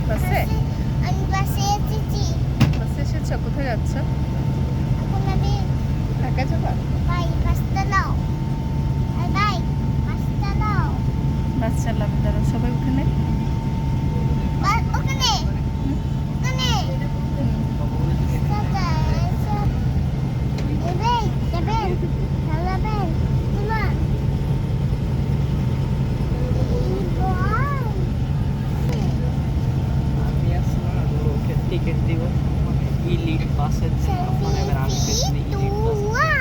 বাসে আমি বাসে এসেছি। বাসে এসেছো? কোথায় যাচ্ছ? এখন আমি ঢাকা যাবা? ভাই বাসটা নাও। আর ভাই বাসটা নাও। বাস চালাবে, দাঁড়াও সবাই উঠে নেই। ওখানে ওখানে দাদা এসব যাবেন চালাবেন তোমার আমি আসলে ওকে টিকিট দিব মানে ইলিট বাসের জন্য মানে এবার আমি পেছনে ইলিট বাস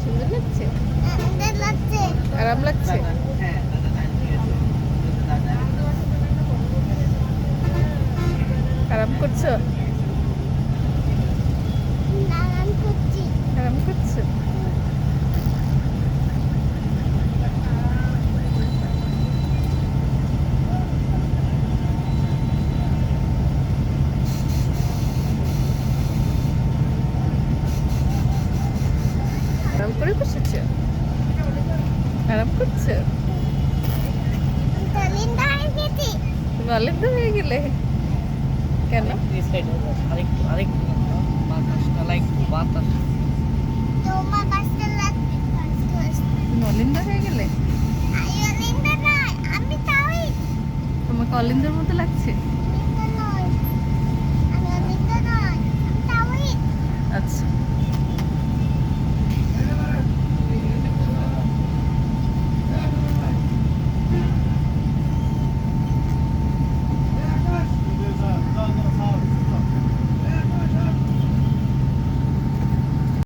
সুন্দর লাগছে? আরাম লাগছে? হ্যাঁ দাদা ঠিক আছে দাদা আরাম করছো? আরাম করছো? আরাম করে বসেছো? আরাম করছো? তুমি অলিন্দ হয়ে গেলে কেন? এই সাইডে আরেকটু বাতাসটা বাতাস তুমি অলিন্দ হয়ে গেলে? তোমাকে অলিন্দের মতো লাগছে?